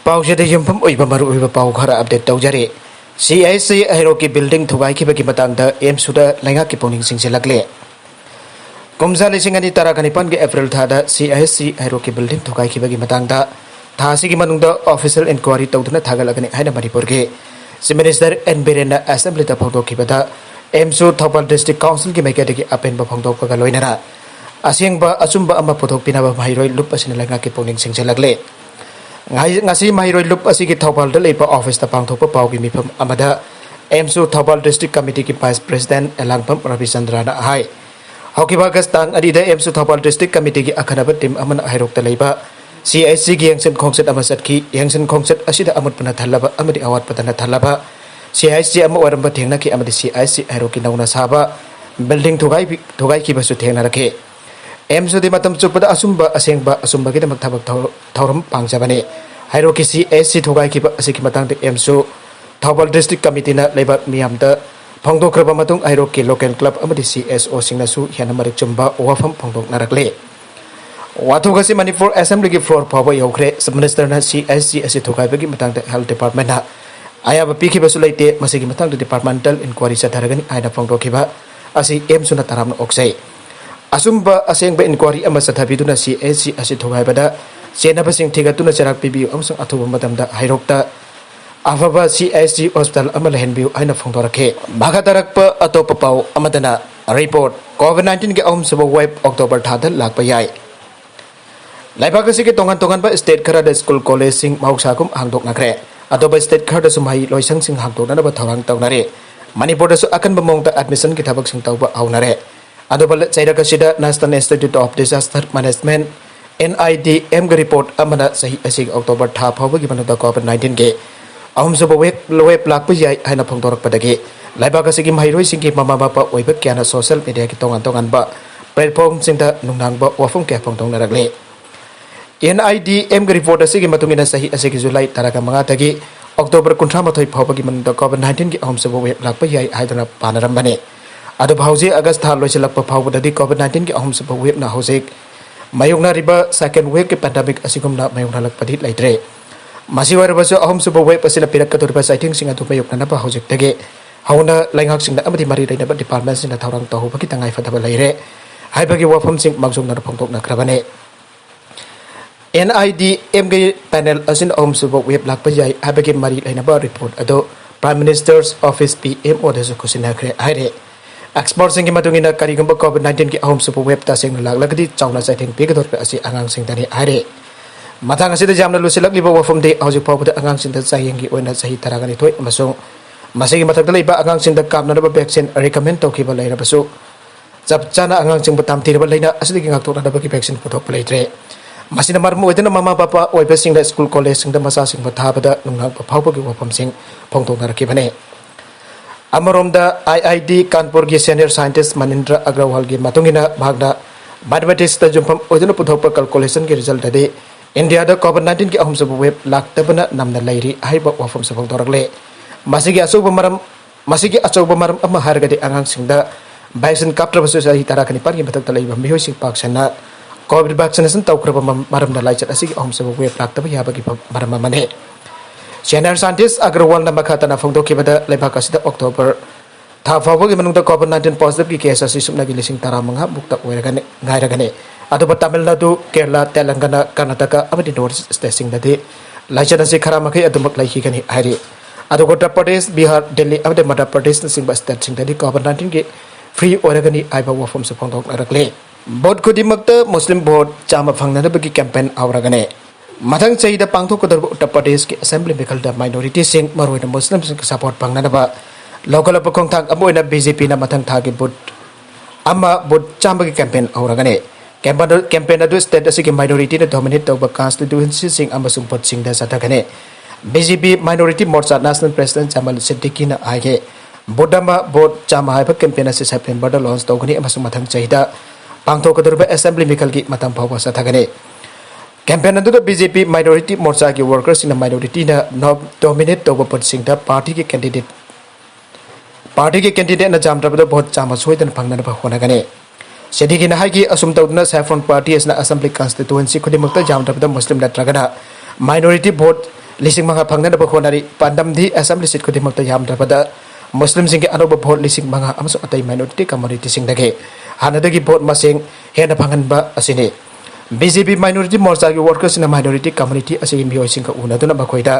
पाउजेद युमफम ओइबा मरु ओइबा पाउ खरा update तौजरे CIC हेरो की बिल्डिंग थुगाई की मतंग एम सुदा लैंगा की पोनिंग सिंगसिलकले कुमजा लिसिंग अनि तरा कनिपन के अप्रैल थादा सीआईसी हेरो की बिल्डिंग थुगाई की मतंग थासी की मनुंग ऑफिशियल इंक्वायरी तौदुना थागलगनि हाइना मणिपुर के chief minister N Biren assembly ता फोंदोखिबदा एमसु थौबल डिस्ट्रिक्ट काउंसिल की मैकेदगी अपेन फोंदोकगा लोइनरा असेंबा अचुंबा अमा पुथोकपिनाबा माहिरोय लुप असिना लैंगा की पोनिंग सिंगसिलकले ngasi mahiroy lup asigi thawbal da leipa office ta pangthokpa pawgi mifam amada emsu thawbal district committee ki vice president elangpam ravichandra na hai hokiba gastang adida emsu thawbal district committee ki akhanaba team aman hairok ta leiba CSC gi yangsen khongset amasat ki yangsen khongset asida amut pana thalaba amadi awat patana thalaba CSC am waramba thengna ki amadi CSC hairok ki nauna saba building thugai ki basu thengna rakhe एमसु दि मतम चुपदा असुंबा असुंबा की दमक थबक थौरम पांगजाबने हाइरो की CSC थोगाई की असि की मतंग एमसु Thoubal district committee ना लेबा मियाम द फोंदोखरबा मतुंग हाइरो की लोकल क्लब अमदि सीएसओ सिंगनासु हेनमरिक चुंबा वाफम फोंदोक नरकले वाथुगसि मणिपुर असेंबली की फ्लोर पाव योखरे सब मिनिस्टर ना सीएससी असि थोगाई की मतंग हेल्थ डिपार्टमेंट ना आयाब पीखि बसु लेते मसि की मतंग डिपार्टमेंटल इंक्वायरी सथरगनि आइना फोंदोखिबा असि एमसु ना तराम ओक्सै असुंबा असेंग इंक्वायरी सथाबीदुना सीएससी असि थोगाइबदा चेनबसिंग थिगतुना चराक पिबियु अमसुंग अथुबा मतमदा हाइरोक्ता अफबा सीएससी हॉस्पिटल अमा लहनबियु आइना फोंदोरखे भागातरकप अतोप पाउ अमदना रिपोर्ट कोविड-19 के अहम सब वेब अक्टोबर थादा लाकपा याय लाइबागसि के तोंगन तोंगन बा स्टेट खरादा स्कूल कॉलेज सिंग मौसाकुम हांगदोकनाख्रे अतोबा स्टेट खरादा सुमहाई लोइसंग सिंग हांगदोकनाबा थौरांग तौनारे मणिपुर दसु अकनबा मोंगता एडमिशन की थबक सिंग तौबा हौनारे अदोबल चैरकसिदा national institute of disaster management NIDM के रिपोर्ट अमना सही असि अक्टोबर था फावगी मनदा कोविड-19 के अहमसुब वेब लाकप याय हाइना फोंदोरकपदगे लाइबागसिगी माहिरोय सिंगी ममा बापा ओइबा क्याना सोशल मीडिया की तोंगान तोंगान बा प्लेटफॉर्म सिंदा नुंगनांगबा वाफम के फोंदोंगनरगले NIDM के रिपोर्ट असि मतुंगिना सही असि जुलाई 15 तगी अक्टोबर 38 फावगी मनदा कोविड-19 के अहमसुब वेब लाकप याय हाइदना पानरमबने अदो भाउजे अगस्त था लोइसलप फावददी कोविड-19 के अहम सब वेब ना होजिक मायोगनारिबा सेकेंड वेब के पैंडेमिक असिगुमना मायोगनालकपदि लैत्रे मासी वरबसु अहम सब वेब असिना पिरकदुरबा साइथिंग सिंग अदु मायोगनानबा होजिक तगे हौना लाइंगाक सिंग अमदि मरि रैनबा डिपार्टमेंट सिंग थौरांग तौबकी तंगाइ फदबा लैरे हाइबगी वाफम सिंग मांगजुंगना फोंदोकनाख्रबने NIDM के पैनल असिन अहम सब वेब लाकपा याय हाइबगी मरि रैनबा रिपोर्ट अदो प्राइम मिनिस्टर्स ऑफिस PM ओदसु खुसिनाख्रे हाइरे एक्सपर्ट सिंह मतुंगिना करिगुंबा कोविड-19 की अहम सुप वेब तासिंग लागलगदि चावना चाइथिंग पिगदोर असि आंगांग सिंगदनि हाइरे मथांग असिदा जामना लुसिलकलिबा वफम दे हौजिक फावबदा आंगांग सिंदा चाइयंगी ओइना सही तरागनि थोय अमसुंग मसिगी मथकदा लैबा आंगांग सिंदा कामनरबा वैक्सीन रिकमेंड तौखिबा लैरबसु जब चाना आंगांग सिंबा तामथिरबा लैना असिदगी ngakthoknadabagi वैक्सीन पुथोकपा लैत्रे मसिना मरम ओइदना ममा पापा ओइबा सिंगदा स्कूल कॉलेज सिंगदा मसा सिंबा थाबदा नुंगांग फावबगी वफम सिंग फोंदोकनरखिबने अमरोमदा IIT कानपुर की सीनियर साइंटिस्ट मनिंद्र अग्रवाल की मतुंगिना भागदा मैथमेटिक्स ता जुम्फम ओजन पुथोकपा कैलकुलेशन के रिजल्ट दे इंडिया दा कोविड-19 की अहम सब वेब लाक्तबना नमना लैरी हाइबा वफम सब दौरगले मसिगी अचौब मरम अमा हारगदे आंगांग सिंगदा वैक्सीन काप्त्रबसु सही तराखनि पारगी मथकता लैबा मिहोइसिंग पाक्सना कोविड वैक्सीनेशन तौख्रबा मरमदा लाइचत असिगी अहम सब वेब लाक्तबा याबगी मरम मने सीनियर साइंटिस्ट अग्रवाल ना मखातना फोंदोखिबदा लेबाक असिदा अक्टोबर था फावगी मनुंगदा कोविड-19 पॉजिटिव की केस असि सुमनागी लिसिंग 15 मुक्ता ओइरगने गाइरगने अदुबा तमिलनाडु केरला तेलंगाना कर्नाटका अमदि नॉर्थ स्टेट सिंगदि लाइचन असि खरा मखै अदुमक लाइखिगनि हाइरि अदुगो उत्तर प्रदेश बिहार दिल्ली अमदि मध्य प्रदेश सिंगबा स्टेट सिंगदि कोविड-19 की फ्री ओइरगनि आइबा वफम से फोंदोकनरगले बोट खुदिमक्ता मुस्लिम वोट चामा फंगनबगी कैंपेन आवरगने मथंग चाहिदा पांगथोकदर उत्तर प्रदेश के असेंबली मेखलदा माइनॉरिटी सिंग मरोइना मुस्लिम सिंग सपोर्ट पांगनबा लोकल पखोंथांग अमोइना बीजेपी ना मथंग थागे बुट चांबगी कैंपेन औरगने कैंपेन अदु स्टेट असि माइनॉरिटी ना डोमिनेट तौबा कॉन्स्टिट्यूएंसी सिंग अमसुंग बुट सिंग दा सथगने बीजेपी माइनॉरिटी मोर्चा नेशनल प्रेसिडेंट जमल सिद्दीकी ना आगे बुट चामा हाइबा कैंपेन असि सेप्टेम्बर दा लॉन्च तौगनी अमसुंग मथंग चाहिदा पांगथोकदर असेंबली मेखल की मतम फावबा सथगने कैंपेन अदुदा बीजेपी माइनॉरिटी मोर्चा की वर्कर्स इन माइनॉरिटी ना डोमिनेट तौबा पदसिंगदा पार्टी के कैंडिडेट ना जामद्रबदा वोट चामा सोइदन फंगनबा होनगने सेदिगी ना हाइगी असुम तौदना सैफ्रॉन पार्टी असना असेंबली कॉन्स्टिट्यूएंसी खुदिमक्ता जामद्रबदा मुस्लिम नत्रगना माइनॉरिटी वोट लिसिंग मंगा फंगना बखोनारी पांडमदी असेंबली सीट खुदिमक्ता यामद्रबदा मुस्लिम सिंह के अनोब भोट लिसिंग मंगा अमसो अतै माइनॉरिटी कम्युनिटी सिंह दगे हानदगी भोट मसिंग हेना फंगनबा असिने बीजेपी माइनॉरिटी मोर्चा की वर्कर्स इन माइनॉरिटी कम्युनिटी असिगी मियोय सिंह का उनदुना बखोइदा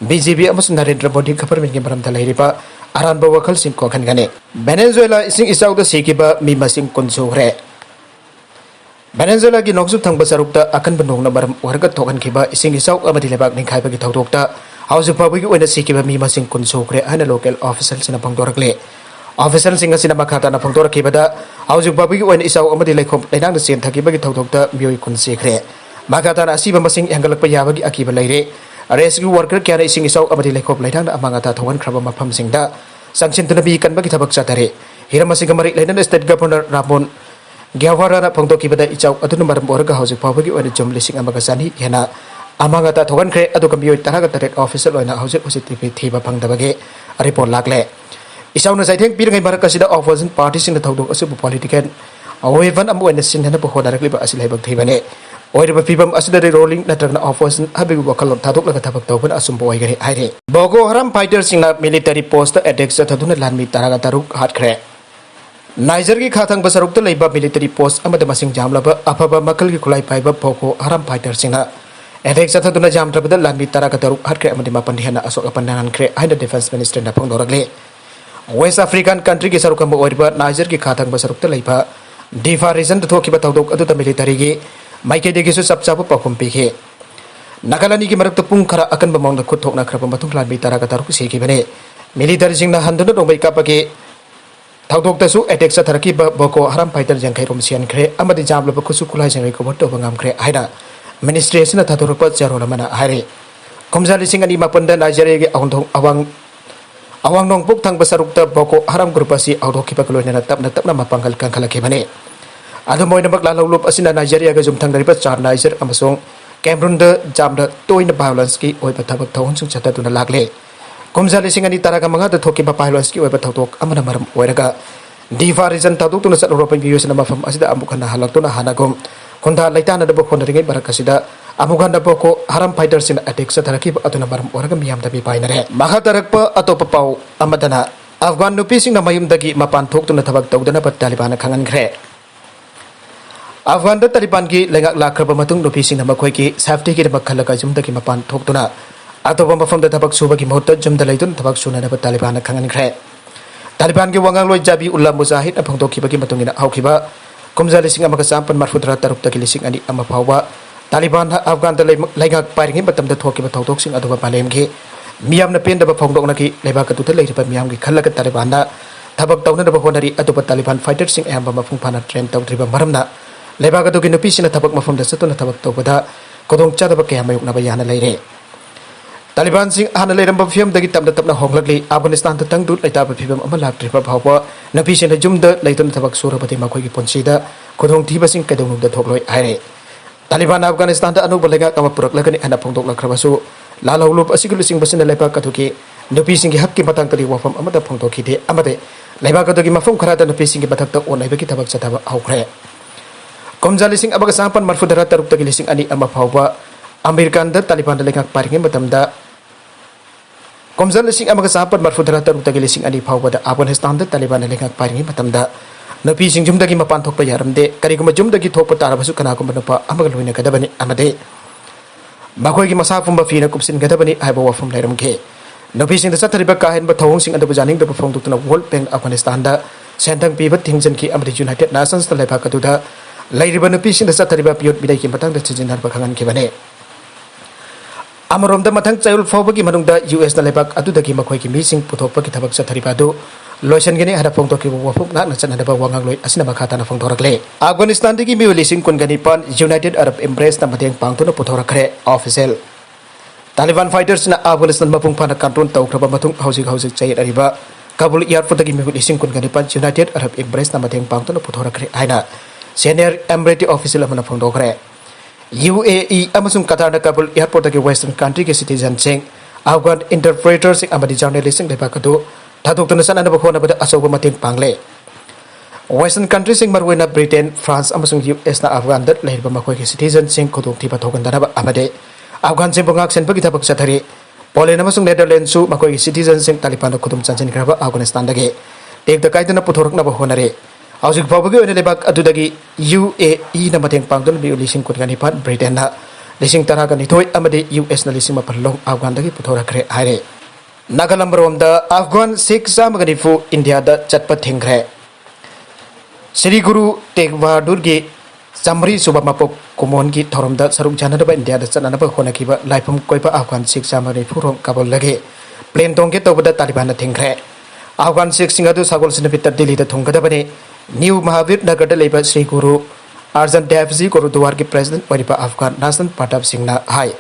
बीजेपी अमसो नरेंद्र मोदी गवर्नमेंट के मरमदा लैरिबा अरानबा वखल सिंह को खनगने वेनेजुएला इसिंग इसाउदा सिकिबा मी मसिंग कुनसुरे वेनेजुएला की नोक्सु थंगबा सरुकता अकनबा नोंगना मरम वर्ग थोगनखिबा इसिंग इसाउ अमदि लेबाक निखाइबगी थौदोकता हाउस पाबगी ओइना सिकिबा मी मसिंग कुनसुरे हना लोकल ऑफिसर सिना पंगदोरकले ऑफिसर सिंह सिना मखाताना पंगदोरखिबदा हाउस पाबगी ओइना इसाउ अमदि लेखोम लेनांग सेन थकिबगी थौदोकता मियोय कुनसिखरे मखाताना असिबा मसिंग एंगलकपा याबगी अकिबा लैरे रेस्क्यू वर्कर क्या इसिंग इसाउ अमदि लेखोम लेनांग अमांगाता थोगनख्रबा मफम सिंगदा संचिंतनबी कनबगी थबक चतरे हिरमसिंग मरि लेना स्टेट गवर्नर रामोन ग्यावारा फोंदोकीबदा इचाउ अदुन मरम ओरगा हौजिक फावगी ओइना जुम लिसिंग अमगा सानी हेना अमांगाता थोगनख्रे अदुगा मियोय तरागा तरेट ऑफिसर ओइना हौजिक हुजिक थीबा फंगदबगे रिपोर्ट लागले इसाउना साइथेंग पिरंगै मरकसिदा ऑपोजिशन पार्टी सिंग थौदोक असुबु पॉलिटिकल अवेवन अमु ओइना सिनहना बखोदारकलिबा असिलाइबक थीबने ओइरबा फिबम असिदरे रोलिंग नत्रगना ऑपोजिशन हबिगु वखल थादोकलगा थबक तौबन असुंबो ओइगरे हाइरे बोको हराम फाइटर सिंगना मिलिटरी पोस्ट अटैक चथदुना लानमी तरागा तरुक हाटख्रे नाइजर की खाथंग बसरुक लेबा मिलिटरी पोस्ट अमद मसिंग जामलबा अफबा मकल की खुलाई पाइबा बोको हराम फाइटर सिंगना एटेक चथदुना जामद्रबदा लानमी तरागा तरुक हाटख्रे अमदि मापन हेना अशोक अपनानख्रे हाइना डिफेंस मिनिस्टर ना फंगदोरगले वेस्ट अफ्रीकन कंट्री की सरुकम ओइरबा नाइजर की खाथंग बसरुक लेबा डिफा रीजन थोकिबा तौदोक अदुता मिलिटरी की माइकेदेगिसु सबचाबु पाखुम पिखे नागालानी की मरक पुंग खरा अकन बमौंग खुद थोकना खरब मथुंग लानमी तरागा तरुक सेकिबने मिलिटरी सिंगना हंदुना रोंबै कापके थौदोकतसु एटेक चथरकी बोको हराम फाइटर जंखैरोम सियनख्रे अमदि जामलब खुसु खुलाइ जंगै खबर तोबा ngamख्रे हाइना मिनिस्ट्री असना थाथोरप जरोल मना हाइरे कुमजा लिसिंग अनि मापनदा नाइजेरिया के अवांग नोंगपुक थंग बसरुकता बोको हराम ग्रुप असि औदोखिबा लोइना तपना मपंगल कंखलखेबने अदु मोइनबक लालौलुप असिना नाइजेरिया के जुमथंगरिबा चार नाइजर अमसोंग कैमरून द जामदा तोइन वायलेंस की ओइबा थबक थौहनसु चतदुना लागले कुमजा लिसिंग अनि तरागा मंगा थोकिबा वायलेंस की ओइबा थौदोक अमना मरम ओइरगा डिफा रीजन थौदोकतुना चलरोपन बियोसना मफम असिदा अमुखना हलक्तुना हानागुम खुंदा लैताना दब खोनरिङै बरकसिदा अमुखना बोको हराम फाइटर सिन अटैक चथरकी अदुना मरम ओइरगा मियामदा बि पाइनरे मखा तरकप अतोप पाउ अमदना अफगान नुपिसिंग मयुमदगी मपान थोक्तुना थबक तौदना तालिबान खंगनख्रे अफगान तालिबान की लेंगाक लाख्रब मतुंग नुपिसिंग मखोई सेफ्टी की खलका जुमदगी मपान थोक्तुना अतोप मफमद थबक सुबगी महूर्त जुमद लेदुन थबक सुननब तालिबान खंगनख्रे तालिबान की वांगालोय जाबी उल्ला मुजाहिद फोंदोखिबगी मतुंगिना हौखिबा कुमजा लिसिंग अमगा चामपन मरफुद्रा तरुक्तगी लिसिंग अनि अमा फावबा तालिबान अफगान लेंगाक पाइरिंगै मतमदा थोकिबा थौदोकसिंग अदुबा पालेमगी मियामना पेंदबा फोंदोकनकी लेबाक अदुदा लेरिबा मियामगी खलका तालिबानना थबक तौनदबा होनरी अदुबा तालिबान फाइटरसिंग अयamba मफुंग फाना ट्रेन तौद्रिबा मरमना लेबाक अदुगी नुपिसिना थबक मफमदा चतुना थबक तौबदा कोदोंग चादबा कया मायुकनाबा याना लेरे तालिबान सिंह हाना लेरंबा फियमदगी तमदा तमना होंगलगली अफगानिस्तान तंगदु लैताबा फिबम अमा लाक्ट्रिबा फावबा नुपिसिना जुमदा लैतुन थबक सोरबदि मखोगी पुंसीदा कोदोंग थीबसिंग कदोंगदा थोकलोय हायरे तालिबान अफगानिस्तान अनूब लेंगाक अमा पुरकलगनि हना फोंदोकलख्रबसु लालौलुप असिगु लिसिंग बसिना लेबाक अदुगी नुपिसिंगी हक्की मतंगतरी वफम अमदा फोंदोखिदे अमदे लेबाक अदुगी मफम खरादा नुपिसिंगी मथक्ता ओनाइबगी थबक चथबा हौख्रे कुमजा लिसिंग अमगा चामपन मरफुदरा तरुक्तगी लिसिंग अनि अमा फावबा अमेरिकान तालिबान लेंगाक पारिंगै मतमदा कुमजा लिसिंग अमगा चामपन मरफुदरा तरुक्तगी लिसिंग अनि फावबदा अफगानिस्तान तालिबान लेंगाक पारिंगै मतमदा नुपिसिंग जुमदगी मपान थोकपा यारमदे करिगुम जुमदगी थोकपा तारबसु कनागुम नुपा अमगा लोइना गदबनि अमदे मखोगी मसा फुंबा फीना कुपसिन गदबनि आइबा वफम लेरमगे नुपिसिंग चथरिबा काहेनबा थौंगसिंग अदबु जानिंगदबु फोंदुक्तुना वर्ल्ड बैंक अफगानिस्तान दा सेंथंग पीबा थिंगजनकी अमदि यूनाइटेड नेशंस दा लेबाक अदुदा लैरिबा नुपिसिंग दा चथरिबा पियोट बिदाइकी मतंग दा सिजिनरबा खंगनखिबने अमरोम मथंग चयुल फावबगी मनुंगदा यूएस ना लेबाक अदुदगी मखोइगी मीसिंग पुथोकपगी थबक चथरिबादु लोइसनगनी हदा फोंदोकिबा वफुक नाकना चनदबा वांगांगलोय असिना मखाताना फोंदोरकले अफगानिस्तान दगी मियो लिसिंग कुनगनी पान यूनाइटेड अरब एम्ब्रेस ना मतेंग पांगतुना पुथोरखरे ऑफिशियल तालिबान फाइटर्स ना अफगानिस्तान मपुंग फाना कंट्रोल तौख्रबा मथुंग हौजिक चैर अरिबा काबुल एयरपोर्ट दगी मियो लिसिंग कुनगनी पान यूनाइटेड अरब एम्ब्रेस ना मतेंग पांगतुना पुथोरखरे हाइना सीनियर एम्ब्रेटी ऑफिशियल अमना फोंदोखरे UAE अमसुंग कतार काबुल एयरपोर्ट के वेस्टर्न कंट्री के सिटीजन सिंह अफगान इंटरप्रेटर सिंह अमदी जर्नलिस्ट सिंह लेबाकदु थादोक्तुना सननबा खोनबदा अचौबा मतेंग पांगले वेस्टर्न कंट्री सिंह मरुइना ब्रिटेन फ्रांस अमसुंग यूएस ना अफगान दत लेरबा मखोई के सिटीजन सिंह खुदोंग थीबा थोगनदनबा अमदे अफगान सिंह बंगाक सेनबगी थबक चथरी Poland amasung Netherlands su makoi citizens sing Taliban khudum chanjingraba Afghanistan dagi tek da kaidana puthorokna ba honare hauzik fawbagi oine lebak adudagi UAE na mateng pangdon bi lising kutgani pat Britain na lising taraga nithoi amade US na lising mapallong Afghan dagi puthorakre haire Nagalambarom da Afghan Sikh samagani fu India da chatpa thingre Sri Guru Tegh Bahadur gi Samri suba mapok kumon gi thorom da saruk jana da India da chana ba khona ki ba laifam koi ba Afghan Sikh samari phurong kabul lage plane tong ke to da Taliban na thingre Afghan Sikh singa du sagol sin bitar Delhi da thongga da bane New Mahavir Nagar da leba Sri Guru Arjan Dev Ji Gurudwar ki president oriba Afghan National Party Singna hai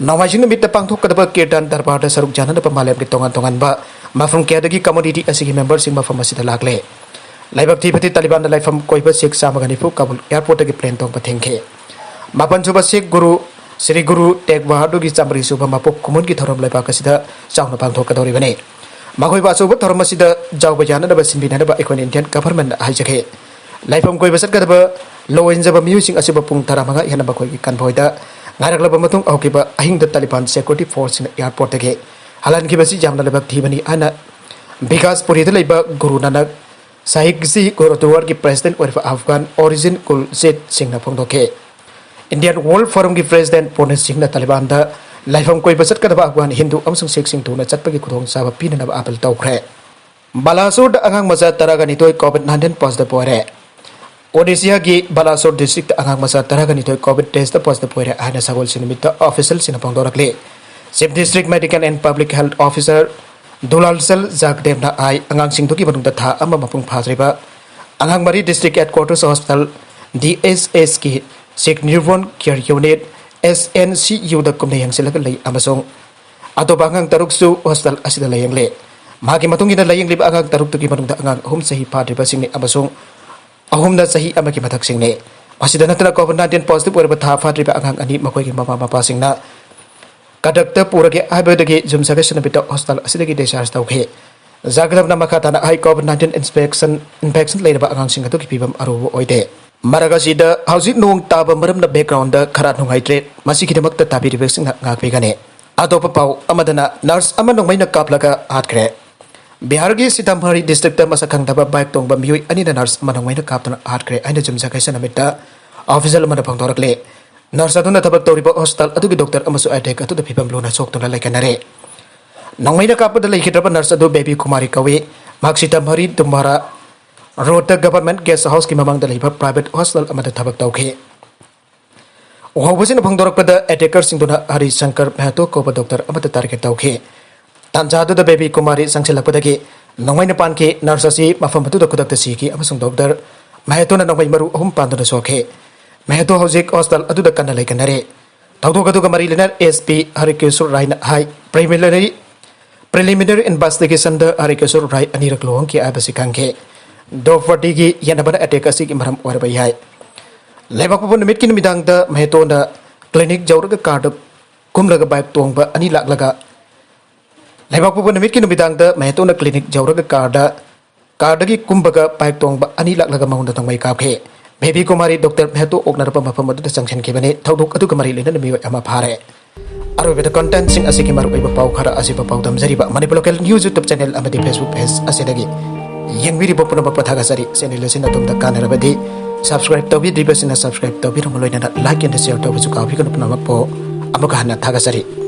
Nawajin mit da pangthok ka da ba kirtan darbar da saruk jana da ba malem ki tongan ba mafum ke da gi community asigi member sing mafam asida lagle Laibab Tibeti Taliban da laifam koiba Sikh samagani fu Kabul airport ki plane tong pathengke Mapan suba Sikh Guru Sri Guru Tegh Bahadur gi Samri suba mapok kumun ki thorom laiba kasida chawna pangthok ka dori bane Makoi ba suba thorom asida jaw ba jana da ba sinbina da ba ikon Indian government haijake laifam koiba sat ka da ba law and order music asiba pung taramanga yana ba koi ki kanboida ngarak laba matung aukiba ahing da Taliban security force in airport ge halan ki basi jamna labab thibani ana Vikas Puri da laiba Guru Nanak Sahigsi Gurudwar ki president of Afghan origin Kul Zed Singna Pongdoke Indian World Forum ki president Pone Singna Taliban da laifam koi basat ka da Afghan Hindu amsung Sikh sing tuna chatpa ki khudong sa ba pina na apel tawkhre Balasur da angang masa taraga nitoi COVID-19 positive pore Odisha ki Balasur district angang masa taraga nitoi COVID test da positive pore ana sagol sinimit da official sinapongdorakle Chief District Medical and Public Health Officer Dulalsal Jagdev na ai angang singtuki manung da tha ama mapung phasriba angang mari district headquarters hospital DSS ki Sikh Newborn Care Unit SNCU da kumne yang silaga lei amasong ato bangang taruk su hospital asida layang le magi matung ina layang lib angang taruk tuki manung da angang hum sahi phadriba singni amasong ahum da sahi amaki mathak singni asida natna COVID-19 positive orba tha phadriba angang ani makoi ki mama mapa singna Kadakta purage abadagi jumsavesana bita hostel asidagi discharge tawkhe Zagreb makata na ai COVID-19 infection leiraba angang sing atu ki pibam arubo oide maraga sida hausit nung taba maram na background da kharat nungai tre masi ki demak ta tabi vaccine ngak pegane atopa pau amadana nurse amanong mai na kaplaga hatkre Bihar gi Sitamarhi district ta masakang daba bike tong ba mioi ani na nurse amanong mai na kaptana hatkre aina jumsavesana bita official amada pangdorakle Nurse atuna tabak toriba hospital atu ki doctor amasu attack atu da phibam lona sok tona laikanare nongmaina kap da laikhidraba nurse atu baby kumari kawe maksita mari tumara road government guest house ki mamang da laiba private hospital amada tabak tawkhe ohabusin phangdorak pada attacker singduna Hari Shankar Mahato ko doctor amada target tawkhe tanjadu da baby kumari sangsilak padagi nongmaina panke nurse asi mafam atu da kudak da siki amasung doctor Mahato na nongmai maru hum pandu da sokhe Meheto Hosik Hostel adu da kanna lai kanare Tawdo kadu kamari lenar SP Harikesur Rai na hai preliminary investigation da Harikesur Rai anirak lohong ki abasi kangke do fortigi yanabana attack asi ki maram warbai hai Lebak pupun mit ki numidang da Meheto na clinic jawraga card kumlaga bike tongba ani laklaga Lebak pupun mit ki numidang da Meheto na clinic jawraga cardagi kumbaga bike tongba ani laklaga mahunda tongmai kapke Baby Kumari Dr. Meheto Oknarapa Mapamadu the Sanction Kibane, Taudu Kamari Lenami Amapare. Are with the content sing Asikimar Paukara Asipa Dam Zariba, Manipulacal News YouTube channel Amadi Facebook page Asedagi. Young Viri Popuna Patagasari, send a lesson at the Kanarabadi. Subscribe to be the best in a subscribe to be like and share to Zuka, Pikan Pamapo, Amakana Tagasari.